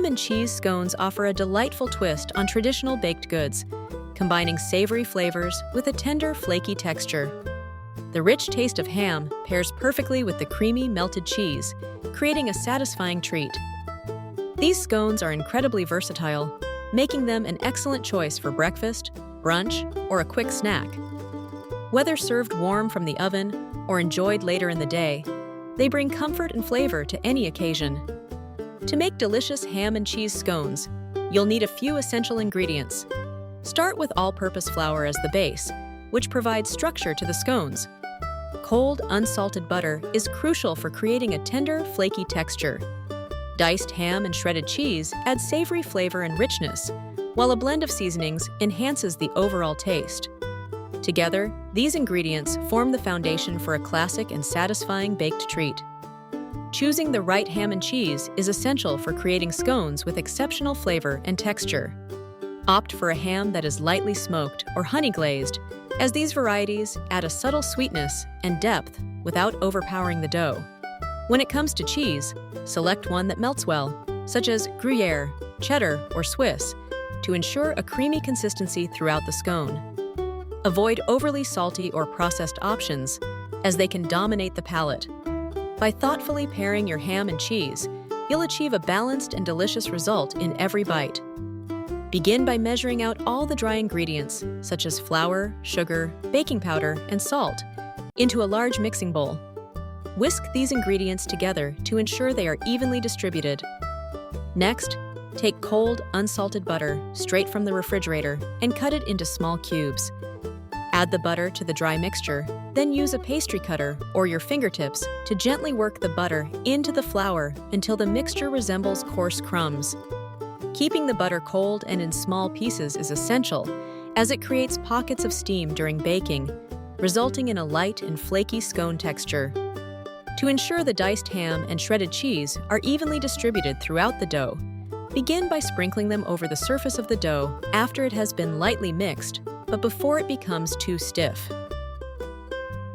Ham and cheese scones offer a delightful twist on traditional baked goods, combining savory flavors with a tender, flaky texture. The rich taste of ham pairs perfectly with the creamy, melted cheese, creating a satisfying treat. These scones are incredibly versatile, making them an excellent choice for breakfast, brunch, or a quick snack. Whether served warm from the oven or enjoyed later in the day, they bring comfort and flavor to any occasion. To make delicious ham and cheese scones, you'll need a few essential ingredients. Start with all-purpose flour as the base, which provides structure to the scones. Cold, unsalted butter is crucial for creating a tender, flaky texture. Diced ham and shredded cheese add savory flavor and richness, while a blend of seasonings enhances the overall taste. Together, these ingredients form the foundation for a classic and satisfying baked treat. Choosing the right ham and cheese is essential for creating scones with exceptional flavor and texture. Opt for a ham that is lightly smoked or honey-glazed, as these varieties add a subtle sweetness and depth without overpowering the dough. When it comes to cheese, select one that melts well, such as Gruyere, cheddar, or Swiss, to ensure a creamy consistency throughout the scone. Avoid overly salty or processed options, as they can dominate the palate. By thoughtfully pairing your ham and cheese, you'll achieve a balanced and delicious result in every bite. Begin by measuring out all the dry ingredients, such as flour, sugar, baking powder, and salt, into a large mixing bowl. Whisk these ingredients together to ensure they are evenly distributed. Next, take cold, unsalted butter straight from the refrigerator and cut it into small cubes. Add the butter to the dry mixture, then use a pastry cutter or your fingertips to gently work the butter into the flour until the mixture resembles coarse crumbs. Keeping the butter cold and in small pieces is essential, as it creates pockets of steam during baking, resulting in a light and flaky scone texture. To ensure the diced ham and shredded cheese are evenly distributed throughout the dough, begin by sprinkling them over the surface of the dough after it has been lightly mixed, but before it becomes too stiff.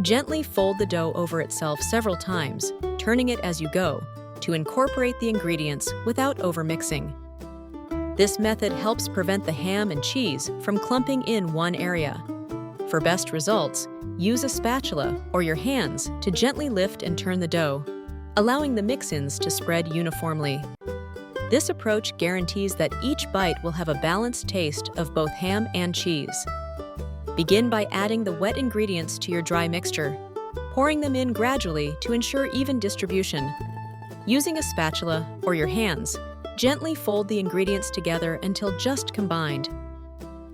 Gently fold the dough over itself several times, turning it as you go, to incorporate the ingredients without overmixing. This method helps prevent the ham and cheese from clumping in one area. For best results, use a spatula or your hands to gently lift and turn the dough, allowing the mix-ins to spread uniformly. This approach guarantees that each bite will have a balanced taste of both ham and cheese. Begin by adding the wet ingredients to your dry mixture, pouring them in gradually to ensure even distribution. Using a spatula or your hands, gently fold the ingredients together until just combined.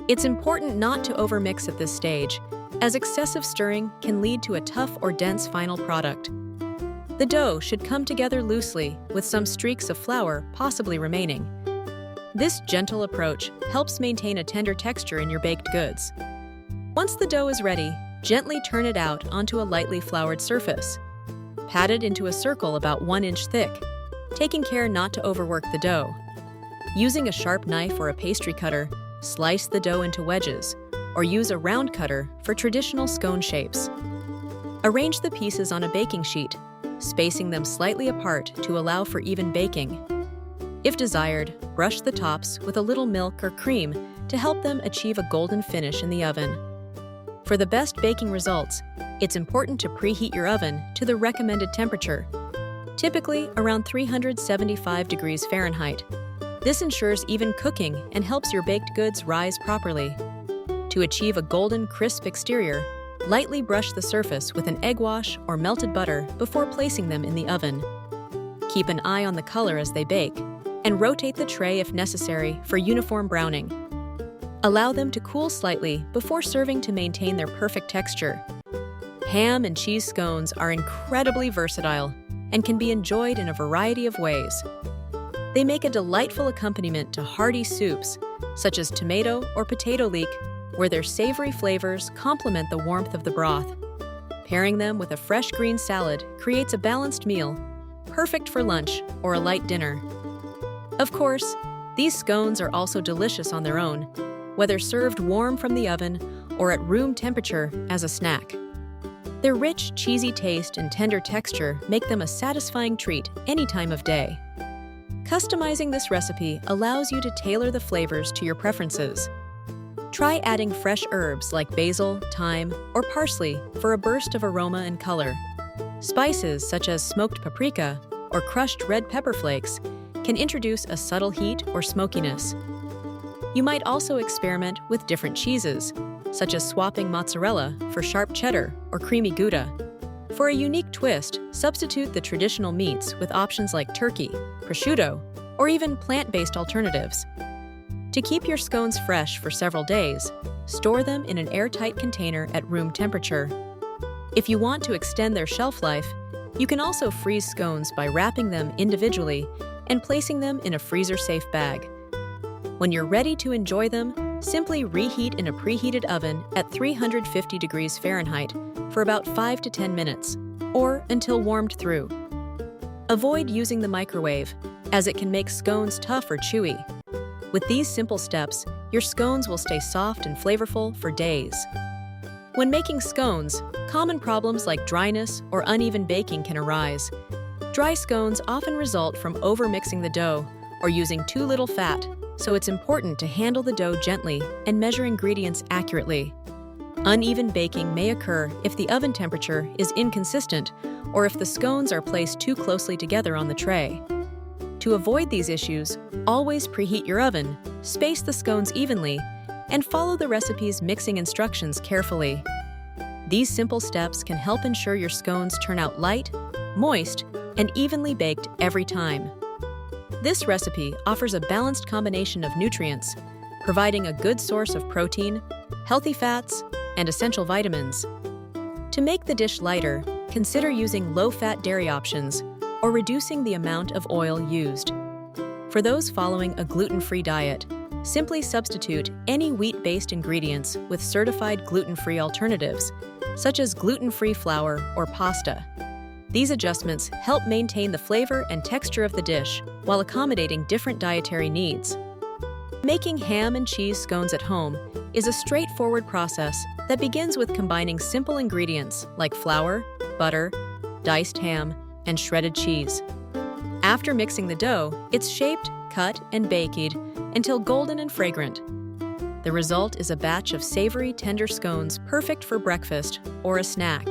It's important not to overmix at this stage, as excessive stirring can lead to a tough or dense final product. The dough should come together loosely, with some streaks of flour possibly remaining. This gentle approach helps maintain a tender texture in your baked goods. Once the dough is ready, gently turn it out onto a lightly floured surface. Pat it into a circle about 1 inch thick, taking care not to overwork the dough. Using a sharp knife or a pastry cutter, slice the dough into wedges, or use a round cutter for traditional scone shapes. Arrange the pieces on a baking sheet, spacing them slightly apart to allow for even baking. If desired, brush the tops with a little milk or cream to help them achieve a golden finish in the oven. For the best baking results, it's important to preheat your oven to the recommended temperature, typically around 375 degrees Fahrenheit. This ensures even cooking and helps your baked goods rise properly. To achieve a golden, crisp exterior, lightly brush the surface with an egg wash or melted butter before placing them in the oven. Keep an eye on the color as they bake, and rotate the tray if necessary for uniform browning. Allow them to cool slightly before serving to maintain their perfect texture. Ham and cheese scones are incredibly versatile and can be enjoyed in a variety of ways. They make a delightful accompaniment to hearty soups, such as tomato or potato leek, where their savory flavors complement the warmth of the broth. Pairing them with a fresh green salad creates a balanced meal, perfect for lunch or a light dinner. Of course, these scones are also delicious on their own, whether served warm from the oven or at room temperature as a snack. Their rich, cheesy taste and tender texture make them a satisfying treat any time of day. Customizing this recipe allows you to tailor the flavors to your preferences. Try adding fresh herbs like basil, thyme, or parsley for a burst of aroma and color. Spices such as smoked paprika or crushed red pepper flakes can introduce a subtle heat or smokiness. You might also experiment with different cheeses, such as swapping mozzarella for sharp cheddar or creamy Gouda. For a unique twist, substitute the traditional meats with options like turkey, prosciutto, or even plant-based alternatives. To keep your scones fresh for several days, store them in an airtight container at room temperature. If you want to extend their shelf life, you can also freeze scones by wrapping them individually and placing them in a freezer-safe bag. When you're ready to enjoy them, simply reheat in a preheated oven at 350 degrees Fahrenheit for about 5 to 10 minutes, or until warmed through. Avoid using the microwave, as it can make scones tough or chewy. With these simple steps, your scones will stay soft and flavorful for days. When making scones, common problems like dryness or uneven baking can arise. Dry scones often result from overmixing the dough or using too little fat, so it's important to handle the dough gently and measure ingredients accurately. Uneven baking may occur if the oven temperature is inconsistent or if the scones are placed too closely together on the tray. To avoid these issues, always preheat your oven, space the scones evenly, and follow the recipe's mixing instructions carefully. These simple steps can help ensure your scones turn out light, moist, and evenly baked every time. This recipe offers a balanced combination of nutrients, providing a good source of protein, healthy fats, and essential vitamins. To make the dish lighter, consider using low-fat dairy options or reducing the amount of oil used. For those following a gluten-free diet, simply substitute any wheat-based ingredients with certified gluten-free alternatives, such as gluten-free flour or pasta. These adjustments help maintain the flavor and texture of the dish while accommodating different dietary needs. Making ham and cheese scones at home is a straightforward process that begins with combining simple ingredients like flour, butter, diced ham, and shredded cheese. After mixing the dough, it's shaped, cut, and baked until golden and fragrant. The result is a batch of savory, tender scones perfect for breakfast or a snack.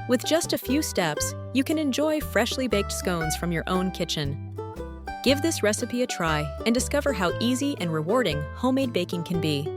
With just a few steps, you can enjoy freshly baked scones from your own kitchen. Give this recipe a try and discover how easy and rewarding homemade baking can be.